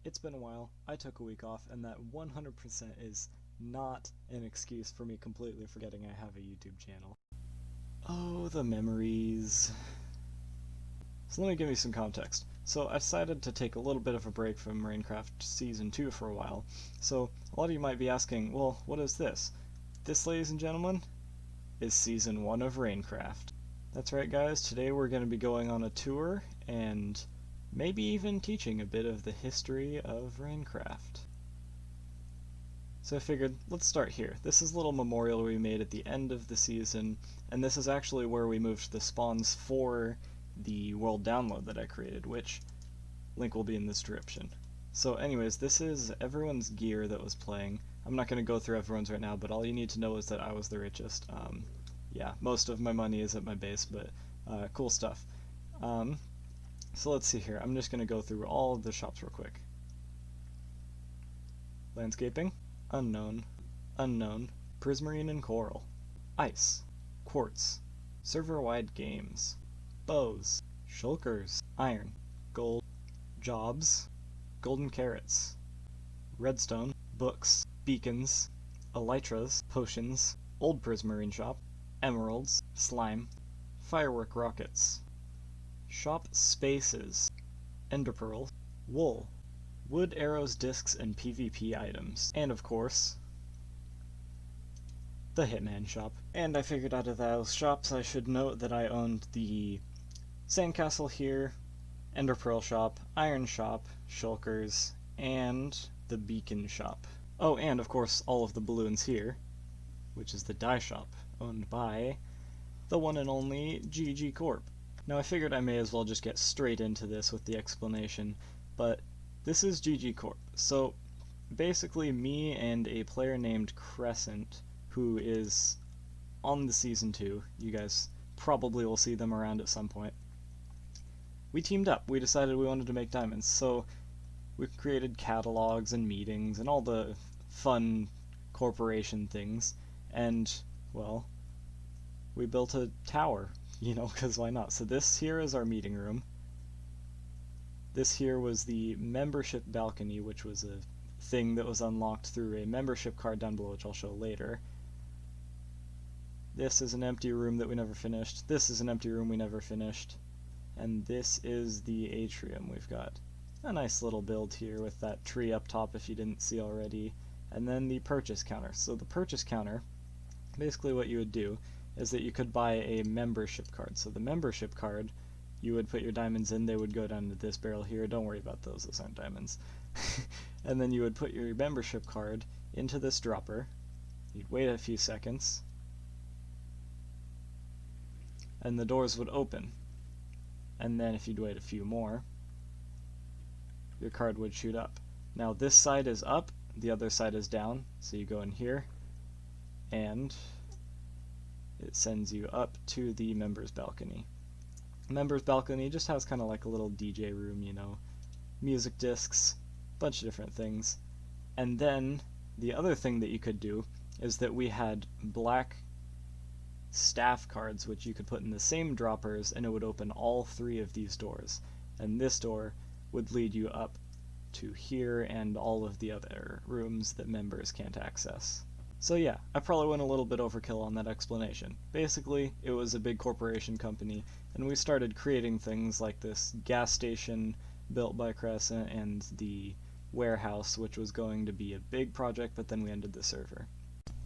It's been a while, I took a week off, and that 100% is not an excuse for me completely forgetting I have a YouTube channel. Oh, the memories. So let me give you some context. So I decided to take a little bit of a break from Raincraft Season 2 for a while. So a lot of you might be asking, well, what is this? This, ladies and gentlemen, is Season 1 of Raincraft. That's right, guys, today we're going to be going on a tour and maybe even teaching a bit of the history of Raincraft. So I figured, let's start here. This is a little memorial we made at the end of the season, and this is actually where we moved the spawns for the world download that I created, which link will be in the description. So anyways, this is everyone's gear that was playing. I'm not going to go through everyone's right now, but all you need to know is that I was the richest. Yeah, most of my money is at my base, but cool stuff. So let's see here. I'm just going to go through all of the shops real quick. Landscaping, unknown, unknown, prismarine and coral, ice, quartz, server-wide games, bows, shulkers, iron, gold, jobs, golden carrots, redstone, books, beacons, elytras, potions, old prismarine shop, emeralds, slime, firework rockets, shop spaces, ender pearls, wool, wood arrows, discs, and PvP items, and of course, the Hitman shop. And I figured out of those shops I should note that I owned the Sandcastle here, ender pearl shop, iron shop, shulkers, and the beacon shop. Oh, and of course all of the balloons here, which is the dye shop, owned by the one and only GG Corp. Now I figured I may as well just get straight into this with the explanation, but this is GG Corp. So basically me and a player named Cresent, who is on the Season 2, you guys probably will see them around at some point, we teamed up. We decided we wanted to make diamonds, so we created catalogs and meetings and all the fun corporation things, and, well, we built a tower, you know, because why not? So this here is our meeting room. This here was the membership balcony, which was a thing that was unlocked through a membership card down below, which I'll show later. This is an empty room that we never finished. This is an empty room we never finished. And this is the atrium. We've got a nice little build here with that tree up top if you didn't see already. And then the purchase counter. So the purchase counter, basically what you would do is that you could buy a membership card. So the membership card, you would put your diamonds in, they would go down to this barrel here. Don't worry about those aren't diamonds. And then you would put your membership card into this dropper. You'd wait a few seconds, and the doors would open. And then if you'd wait a few more, your card would shoot up. Now this side is up, the other side is down, so you go in here, and it sends you up to the members balcony. Members balcony just has kind of like a little DJ room, you know, music discs, bunch of different things. And then the other thing that you could do is that we had black staff cards which you could put in the same droppers, and it would open all three of these doors. And this door would lead you up to here and all of the other rooms that members can't access. So yeah, I probably went a little bit overkill on that explanation. Basically, it was a big corporation company, and we started creating things like this gas station built by Crescent and the warehouse, which was going to be a big project, but then we ended the server.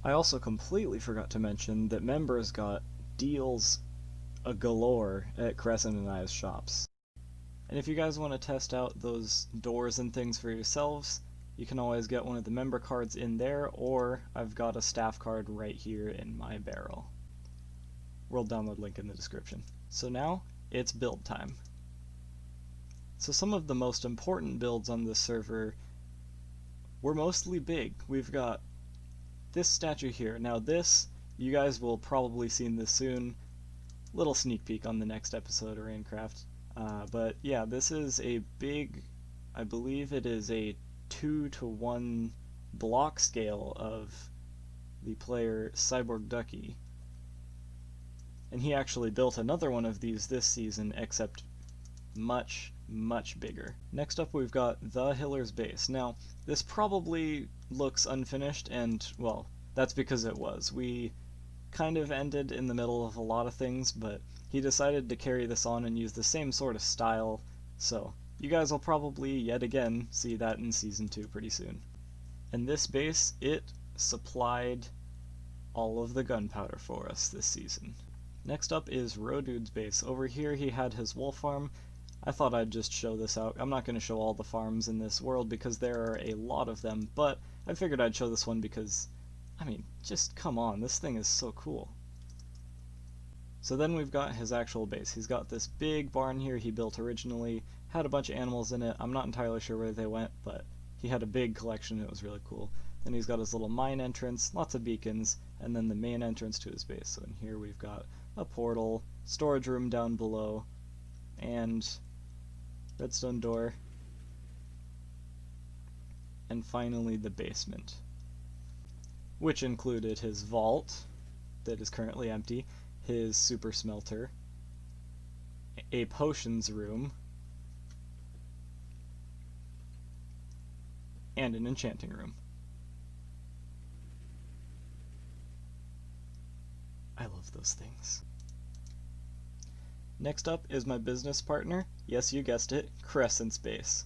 I also completely forgot to mention that members got deals a galore at Crescent and I's shops. And if you guys want to test out those doors and things for yourselves, you can always get one of the member cards in there, or I've got a staff card right here in my barrel. World download link in the description. So now, it's build time. So some of the most important builds on this server were mostly big. We've got this statue here. Now this, you guys will probably see this soon. Little sneak peek on the next episode of Raincraft. But yeah, this is a big, I believe it is a 2:1 block scale of the player Cyborg Ducky. And he actually built another one of these this season, except much, much bigger. Next up we've got the Hiller's base. Now, this probably looks unfinished, and, well, that's because it was. We kind of ended in the middle of a lot of things, but he decided to carry this on and use the same sort of style, so you guys will probably yet again see that in Season 2 pretty soon. And this base, it supplied all of the gunpowder for us this season. Next up is Rodude's base. Over here he had his wool farm. I thought I'd just show this out. I'm not going to show all the farms in this world because there are a lot of them, but I figured I'd show this one because, I mean, just come on, this thing is so cool. So then we've got his actual base. He's got this big barn here he built originally, had a bunch of animals in it. I'm not entirely sure where they went, but he had a big collection. It was really cool. Then he's got his little mine entrance, lots of beacons, and then the main entrance to his base. So in here we've got a portal, storage room down below, and redstone door, and finally the basement, which included his vault that is currently empty, his super smelter, a potions room, and an enchanting room. I love those things. Next up is my business partner, yes you guessed it, Crescent's base.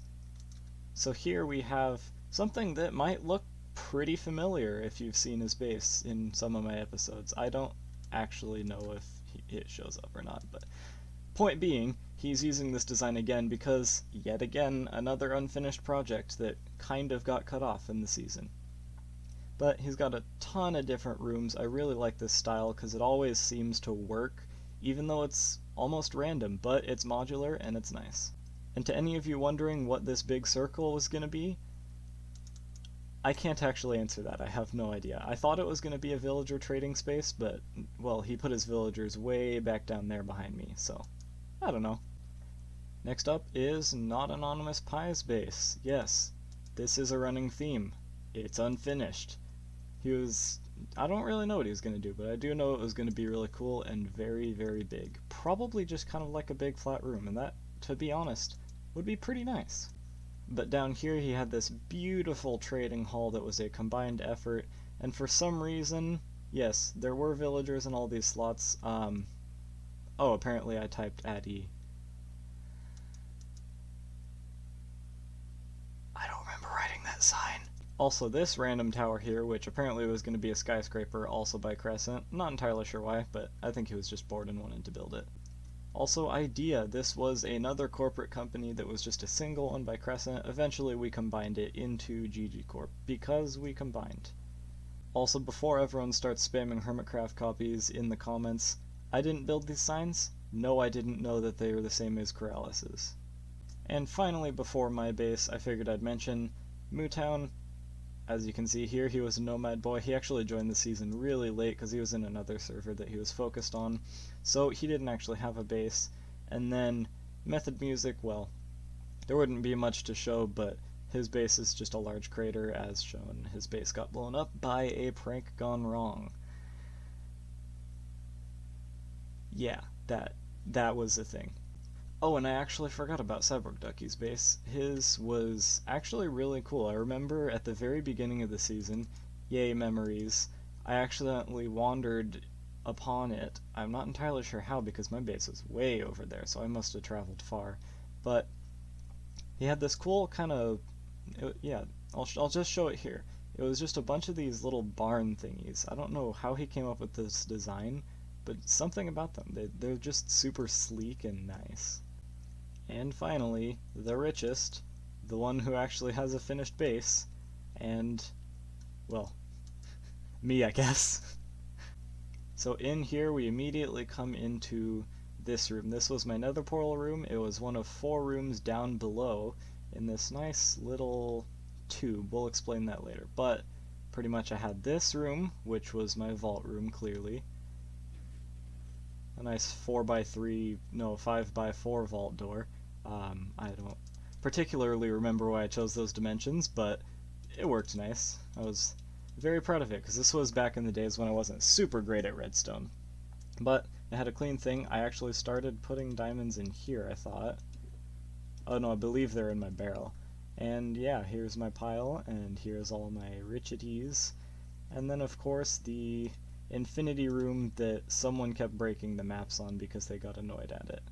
So here we have something that might look pretty familiar if you've seen his base in some of my episodes. I don't actually know if it shows up or not, but point being, he's using this design again because, yet again, another unfinished project that kind of got cut off in the season. But he's got a ton of different rooms. I really like this style because it always seems to work, even though it's almost random, but it's modular and it's nice. And to any of you wondering what this big circle was going to be, I can't actually answer that. I have no idea. I thought it was going to be a villager trading space, but, well, he put his villagers way back down there behind me, so I don't know. Next up is Not Anonymous Pie's base. Yes, this is a running theme. It's unfinished. I don't really know what he was going to do, but I do know it was going to be really cool and very, very big. Probably just kind of like a big flat room, and that, to be honest, would be pretty nice. But down here he had this beautiful trading hall that was a combined effort, and for some reason, yes, there were villagers in all these slots. Oh, apparently I typed ADD. I don't remember writing that sign. Also, this random tower here, which apparently was going to be a skyscraper, also by Crescent. Not entirely sure why, but I think he was just bored and wanted to build it. Also, Idea. This was another corporate company that was just a single owned by Crescent. Eventually we combined it into GG Corp, because we combined. Also, before everyone starts spamming Hermitcraft copies in the comments, I didn't build these signs. No, I didn't know that they were the same as Corralis's. And finally, before my base, I figured I'd mention Mootown. As you can see here, he was a nomad boy. He actually joined the season really late because he was in another server that he was focused on, so he didn't actually have a base. And then Method Music, well, there wouldn't be much to show, but his base is just a large crater as shown. His base got blown up by a prank gone wrong. Yeah, that was the thing. Oh, and I actually forgot about Cyborg Ducky's base. His was actually really cool. I remember at the very beginning of the season, yay memories, I accidentally wandered upon it. I'm not entirely sure how because my base was way over there, so I must have traveled far. But he had this cool kind of, yeah, I'll just show it here. It was just a bunch of these little barn thingies. I don't know how he came up with this design, but something about them. They're just super sleek and nice. And finally, the richest, the one who actually has a finished base, and, well, me, I guess. So in here we immediately come into this room. This was my nether portal room. It was one of 4 rooms down below in this nice little tube. We'll explain that later. But pretty much I had this room, which was my vault room, clearly. A nice 4x3, no, 5x4 vault door. I don't particularly remember why I chose those dimensions, but it worked nice. I was very proud of it, because this was back in the days when I wasn't super great at redstone. But it had a clean thing. I actually started putting diamonds in here, I thought. Oh no, I believe they're in my barrel. And yeah, here's my pile, and here's all my richities. And then of course the infinity room that someone kept breaking the maps on because they got annoyed at it.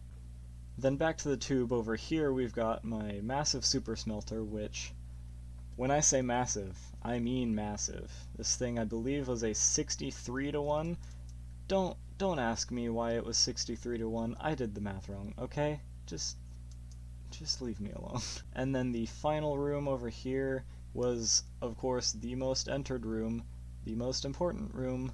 Then back to the tube, over here we've got my massive super smelter, which, when I say massive, I mean massive. This thing I believe was a 63-to-1. Don't ask me why it was 63-to-1. I did the math wrong, okay? Just leave me alone. And then the final room over here was, of course, the most entered room, the most important room,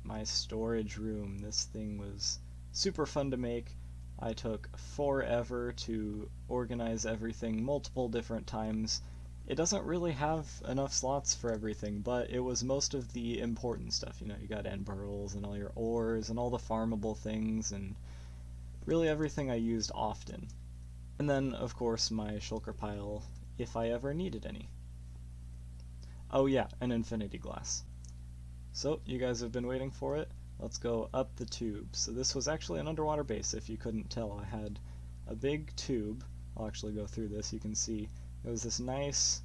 my storage room. This thing was super fun to make. I took forever to organize everything multiple different times. It doesn't really have enough slots for everything, but it was most of the important stuff. You know, you got end pearls and all your ores and all the farmable things and really everything I used often. And then, of course, my shulker pile, if I ever needed any. Oh yeah, an infinity glass. So, you guys have been waiting for it. Let's go up the tube. So this was actually an underwater base, if you couldn't tell. I had a big tube. I'll actually go through this. You can see it was this nice,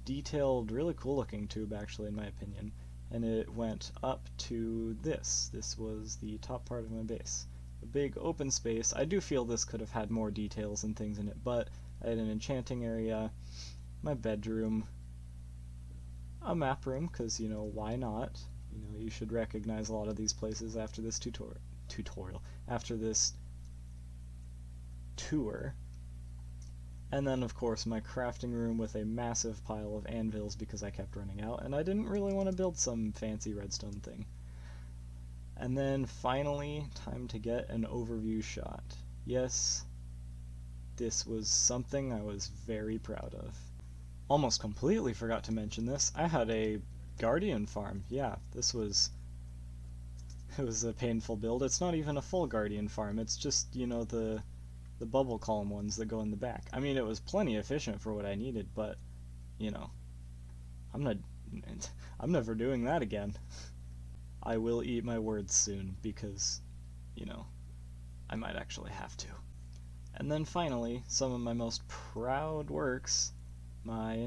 detailed, really cool looking tube, actually, in my opinion. And it went up to this. This was the top part of my base. A big open space. I do feel this could have had more details and things in it, but I had an enchanting area, my bedroom, a map room, because, you know, why not? You know, you should recognize a lot of these places after this after this tour. And then, of course, my crafting room with a massive pile of anvils because I kept running out, and I didn't really want to build some fancy redstone thing. And then, finally, time to get an overview shot. Yes, this was something I was very proud of. Almost completely forgot to mention this. I had a Guardian farm. Yeah, it was a painful build. It's not even a full Guardian farm. It's just, you know, the bubble column ones that go in the back. I mean, it was plenty efficient for what I needed, but, you know, I'm never doing that again. I will eat my words soon because, you know, I might actually have to. And then finally, some of my most proud works, my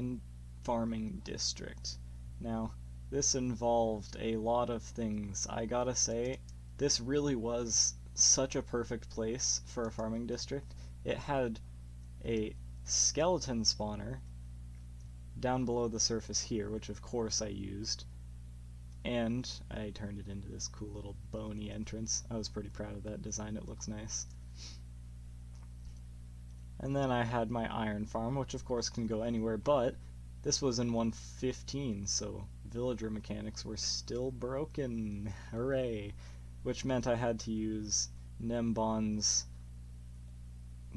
farming district. Now, this involved a lot of things. I gotta say, this really was such a perfect place for a farming district. It had a skeleton spawner down below the surface here, which of course I used, and I turned it into this cool little bony entrance. I was pretty proud of that design, it looks nice. And then I had my iron farm, which of course can go anywhere, but this was in 1.15, so villager mechanics were still broken. Hooray! Which meant I had to use Nembon's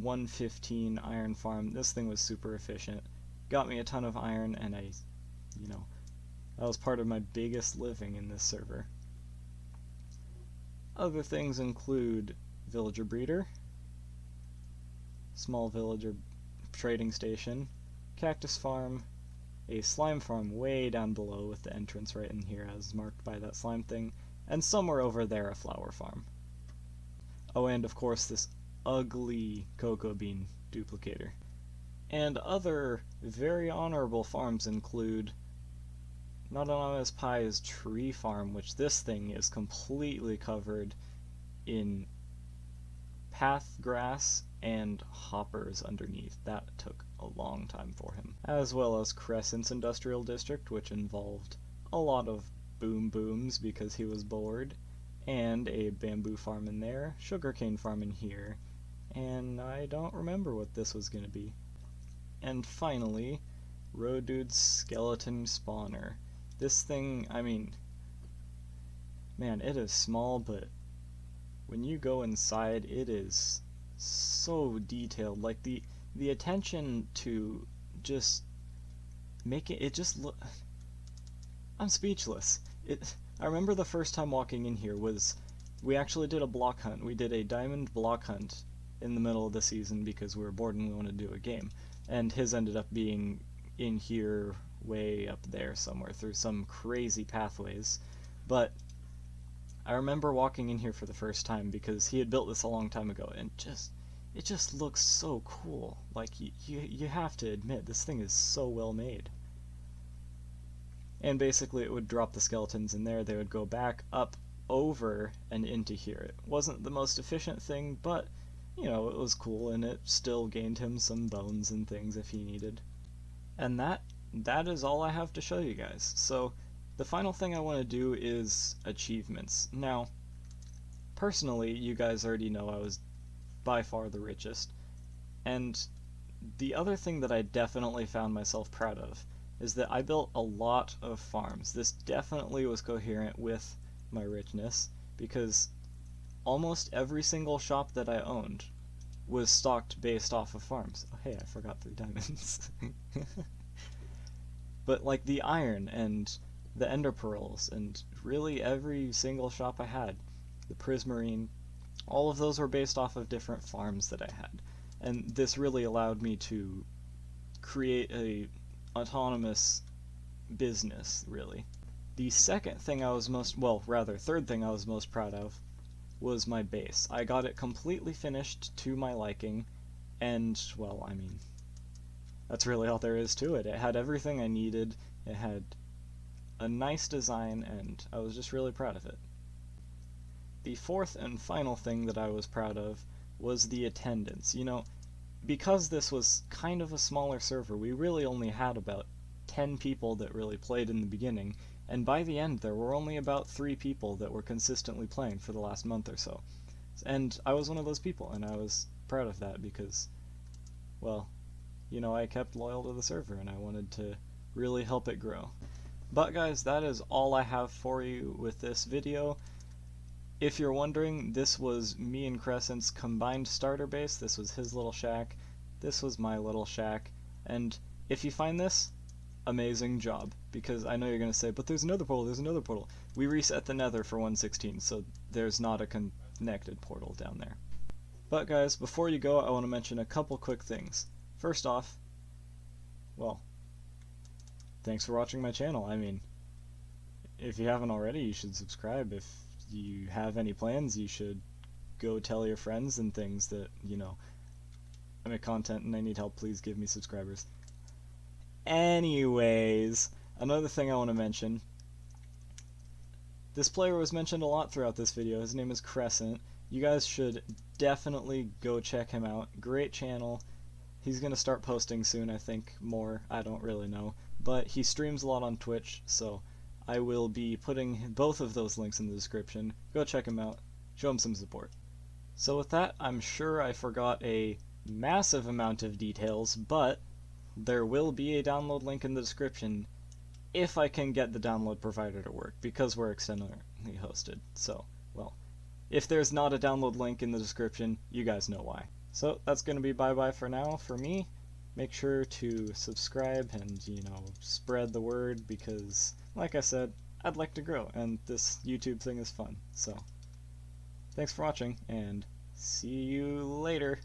1.15 iron farm. This thing was super efficient. Got me a ton of iron, and that was part of my biggest living in this server. Other things include villager breeder, small villager trading station, cactus farm, a slime farm way down below with the entrance right in here as marked by that slime thing, and somewhere over there a flower farm. Oh, and of course this ugly cocoa bean duplicator. And other very honorable farms include Not Anonymous Pie's tree farm, which this thing is completely covered in path grass and hoppers underneath. That took a long time for him. As well as Crescent's industrial district, which involved a lot of boom booms because he was bored, and a bamboo farm in there, sugarcane farm in here, and I don't remember what this was going to be. And finally, Rodude's skeleton spawner. This thing, I mean, man, it is small, but when you go inside, it is so detailed. Like, the attention to just make it just look... I'm speechless. I remember the first time walking in here was, we actually did a block hunt. We did a diamond block hunt in the middle of the season because we were bored and we wanted to do a game. And his ended up being in here, way up there somewhere, through some crazy pathways. But I remember walking in here for the first time because he had built this a long time ago, and it just looks so cool. Like, you have to admit, this thing is so well made. And basically it would drop the skeletons in there, they would go back up, over, and into here. It wasn't the most efficient thing, but, you know, it was cool, and it still gained him some bones and things if he needed. And that is all I have to show you guys. So, the final thing I want to do is achievements. Now, personally, you guys already know I was by far the richest, and the other thing that I definitely found myself proud of is that I built a lot of farms. This definitely was coherent with my richness, because almost every single shop that I owned was stocked based off of farms. Oh hey, I forgot 3 diamonds. But like the iron and the ender pearls and really every single shop I had, the prismarine, all of those were based off of different farms that I had. And this really allowed me to create a autonomous business, really. The second thing I was third thing I was most proud of was my base. I got it completely finished to my liking, and, well, I mean, that's really all there is to it. It had everything I needed, it had a nice design, and I was just really proud of it. The fourth and final thing that I was proud of was the attendance. You know, because this was kind of a smaller server, we really only had about 10 people that really played in the beginning, and by the end there were only about 3 people that were consistently playing for the last month or so. And I was one of those people, and I was proud of that because, well, you know, I kept loyal to the server and I wanted to really help it grow. But guys, that is all I have for you with this video. If you're wondering, this was me and Crescent's combined starter base. This was his little shack, this was my little shack, and if you find this, amazing job, because I know you're going to say, but there's another portal. We reset the nether for 1.16, so there's not a connected portal down there. But guys, before you go, I want to mention a couple quick things. First off, well, thanks for watching my channel. I mean, if you haven't already, you should subscribe. If you have any plans, you should go tell your friends and things that, you know, I make content and I need help, please give me subscribers. Anyways, another thing I want to mention, this player was mentioned a lot throughout this video. His name is Cresent. You guys should definitely go check him out. Great channel. He's going to start posting soon, I think, more. I don't really know. But he streams a lot on Twitch, so I will be putting both of those links in the description. Go check him out. Show him some support. So with that, I'm sure I forgot a massive amount of details, but there will be a download link in the description if I can get the download provider to work, because we're externally hosted. So, well, if there's not a download link in the description, you guys know why. So that's going to be bye-bye for now for me. Make sure to subscribe and, you know, spread the word because, like I said, I'd like to grow, and this YouTube thing is fun. So, thanks for watching, and see you later.